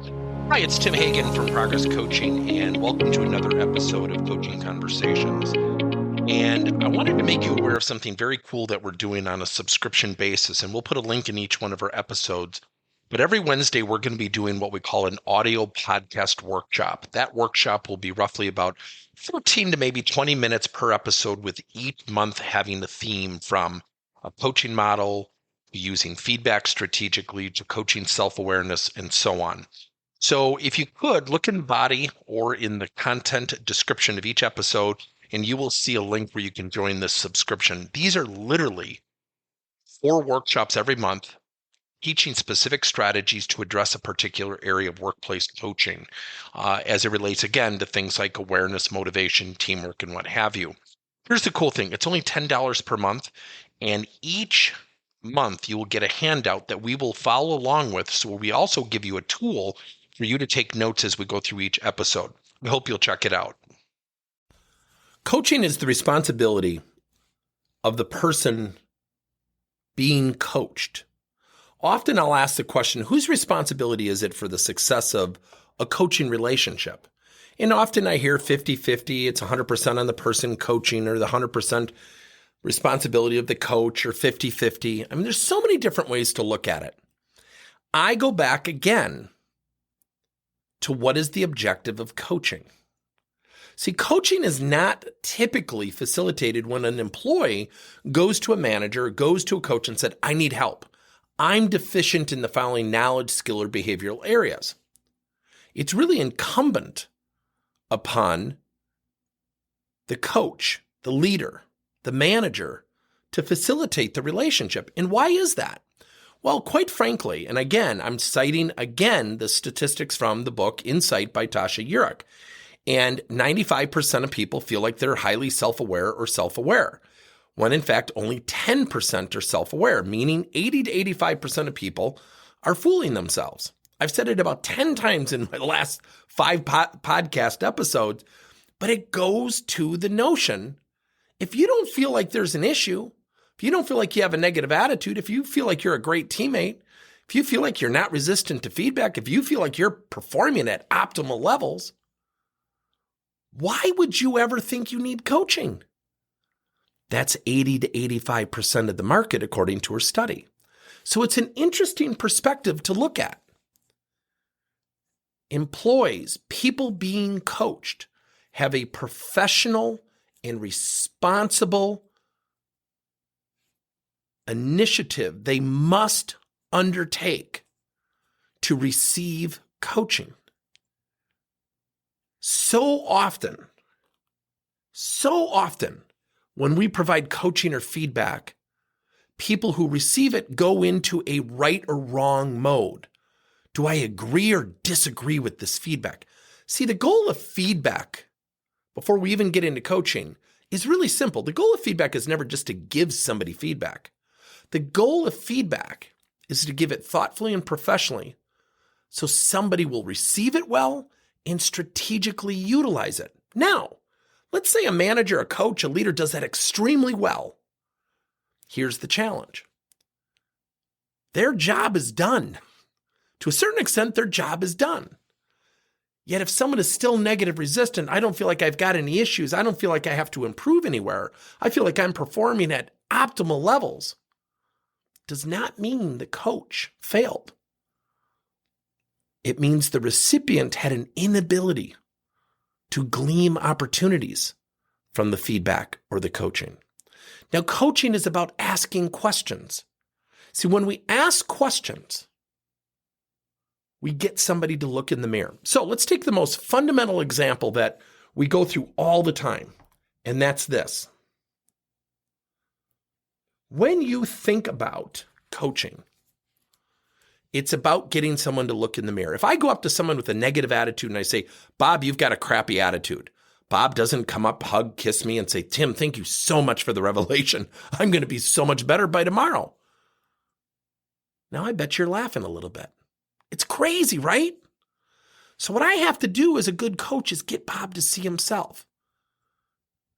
Hi, it's Tim Hagen from Progress Coaching, and welcome to another episode of Coaching Conversations. And I wanted to make you aware of something very cool that we're doing on a subscription basis, and we'll put a link in each one of our episodes. But every Wednesday, we're going to be doing what we call an audio podcast workshop. That workshop will be roughly about 14 to maybe 20 minutes per episode, with each month having a theme from a coaching model, using feedback strategically, to coaching self-awareness, and so on. So if you could, look in the body or in the content description of each episode, and you will see a link where you can join this subscription. These are literally 4 workshops every month, teaching specific strategies to address a particular area of workplace coaching, as it relates, again, to things like awareness, motivation, teamwork, and what have you. Here's the cool thing. It's only $10 per month, and each month you will get a handout that we will follow along with. So we also give you a tool for you to take notes as we go through each episode. We hope you'll check it out. Coaching is the responsibility of the person being coached. Often I'll ask the question, whose responsibility is it for the success of a coaching relationship? And often I hear 50-50, it's 100% on the person coaching, or the 100% responsibility of the coach, or 50-50. I mean, there's so many different ways to look at it. I go back again to what is the objective of coaching. See, coaching is not typically facilitated when an employee goes to a manager, goes to a coach and said, I need help. I'm deficient in the following knowledge, skill, or behavioral areas. It's really incumbent upon the coach, the leader, the manager to facilitate the relationship. And why is that? Well, quite frankly, and again, I'm citing the statistics from the book Insight by Tasha Eurich. And 95% of people feel like they're highly self-aware or self-aware, when in fact only 10% are self-aware, meaning 80 to 85% of people are fooling themselves. I've said it about 10 times in my last 5 podcast episodes, but it goes to the notion, if you don't feel like there's an issue, if you don't feel like you have a negative attitude, if you feel like you're a great teammate, if you feel like you're not resistant to feedback, if you feel like you're performing at optimal levels, why would you ever think you need coaching? That's 80 to 85% of the market, according to her study. So it's an interesting perspective to look at. Employees, people being coached, have a professional and responsible initiative they must undertake to receive coaching. So often, when we provide coaching or feedback, people who receive it go into a right or wrong mode. Do I agree or disagree with this feedback? See, the goal of feedback, before we even get into coaching, is really simple. The goal of feedback is never just to give somebody feedback. The goal of feedback is to give it thoughtfully and professionally so somebody will receive it well and strategically utilize it. Now, let's say a manager, a coach, a leader does that extremely well. Here's the challenge. Their job is done. To a certain extent, their job is done. Yet if someone is still negative resistant, I don't feel like I've got any issues. I don't feel like I have to improve anywhere. I feel like I'm performing at optimal levels. Does not mean the coach failed. It means the recipient had an inability to glean opportunities from the feedback or the coaching. Now, coaching is about asking questions. See, when we ask questions, we get somebody to look in the mirror. So let's take the most fundamental example that we go through all the time, and that's this. When you think about coaching, it's about getting someone to look in the mirror. If I go up to someone with a negative attitude and I say, Bob, you've got a crappy attitude. Bob doesn't come up, hug, kiss me and say, Tim, thank you so much for the revelation. I'm going to be so much better by tomorrow. Now I bet you're laughing a little bit. It's crazy, right? So what I have to do as a good coach is get Bob to see himself.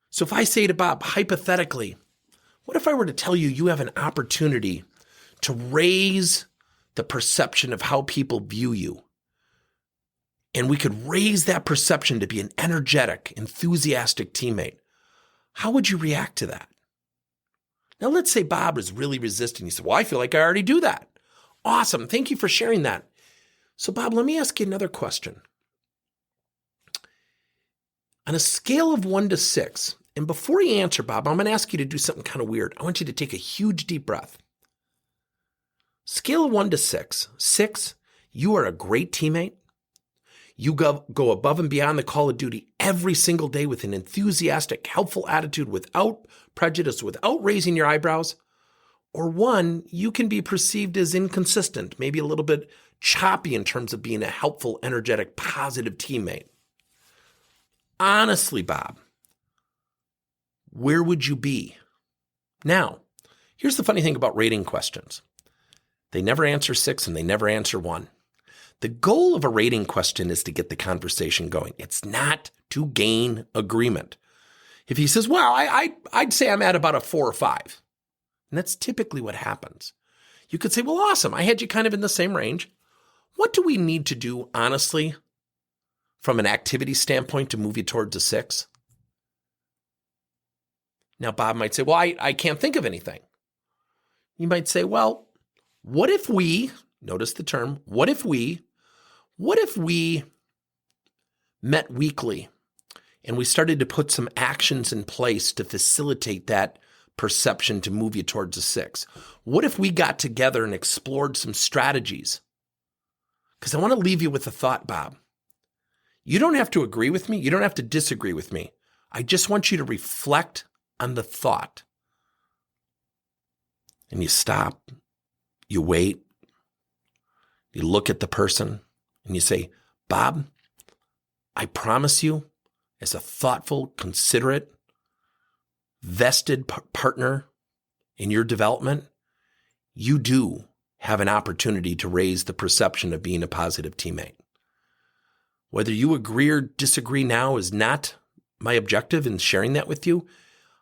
So if I say to Bob, hypothetically, what if I were to tell you you have an opportunity to raise the perception of how people view you? and we could raise that perception to be an energetic, enthusiastic teammate, how would you react to that? Now, let's say Bob is really resistant. He said, well, I feel like I already do that. Awesome. Thank you for sharing that. So, Bob, let me ask you another question. On a scale of 1 to 6, and before you answer, Bob, I'm going to ask you to do something kind of weird. I want you to take a huge deep breath. Scale of 1 to 6. 6, you are a great teammate. You go above and beyond the call of duty every single day with an enthusiastic, helpful attitude without prejudice, without raising your eyebrows. Or 1, you can be perceived as inconsistent, maybe a little bit choppy in terms of being a helpful, energetic, positive teammate. Honestly, Bob, where would you be? Now, here's the funny thing about rating questions. They never answer 6 and they never answer 1. The goal of a rating question is to get the conversation going. It's not to gain agreement. If he says, well, I'd say I'm at about a 4 or 5. And that's typically what happens. You could say, well, awesome. I had you kind of in the same range. What do we need to do, honestly, from an activity standpoint to move you towards a 6? Now, Bob might say, well, I can't think of anything. You might say, well, what if we, notice the term, what if we met weekly and we started to put some actions in place to facilitate that perception to move you towards a 6? What if we got together and explored some strategies? Because I want to leave you with a thought, Bob. You don't have to agree with me. You don't have to disagree with me. I just want you to reflect on the thought. And you stop, you wait, you look at the person, and you say, Bob, I promise you, as a thoughtful, considerate, vested partner in your development, you do have an opportunity to raise the perception of being a positive teammate. Whether you agree or disagree now is not my objective in sharing that with you.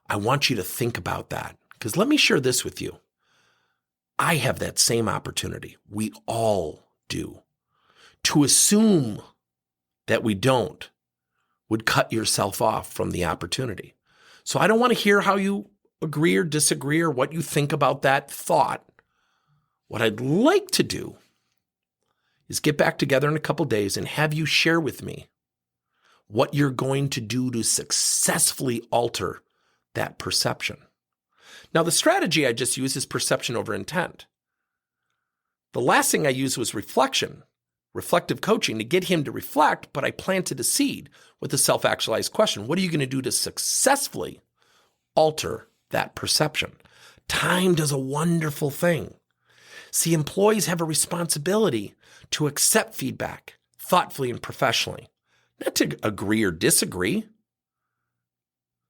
I want you to think about that, because let me share this with you. I have that same opportunity. We all do. To assume that we don't would cut yourself off from the opportunity. So I don't want to hear how you agree or disagree or what you think about that thought. What I'd like to do is get back together in a couple days and have you share with me what you're going to do to successfully alter that perception. Now, the strategy I just used is perception over intent. The last thing I used was reflective coaching to get him to reflect, but I planted a seed with the self-actualized question. What are you going to do to successfully alter that perception? Time does a wonderful thing. See, employees have a responsibility to accept feedback thoughtfully and professionally, not to agree or disagree.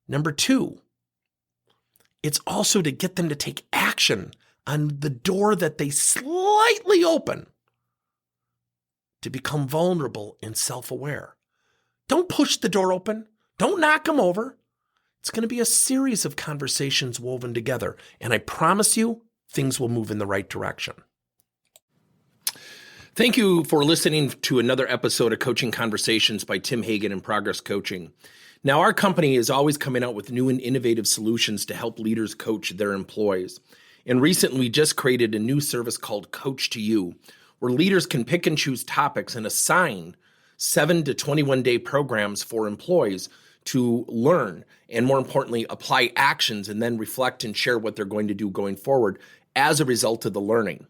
Number 2, it's also to get them to take action on the door that they slightly open to become vulnerable and self-aware. Don't push the door open. Don't knock them over. It's going to be a series of conversations woven together, and I promise you, things will move in the right direction. Thank you for listening to another episode of Coaching Conversations by Tim Hagen and Progress Coaching. Now, our company is always coming out with new and innovative solutions to help leaders coach their employees. And recently, we just created a new service called Coach to You, where leaders can pick and choose topics and assign 7 to 21-day programs for employees to learn and, more importantly, apply actions and then reflect and share what they're going to do going forward as a result of the learning.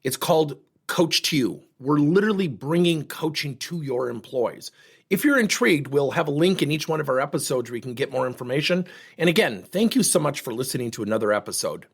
It's called Coach to You. We're literally bringing coaching to your employees. If you're intrigued, we'll have a link in each one of our episodes where you can get more information. And again, thank you so much for listening to another episode.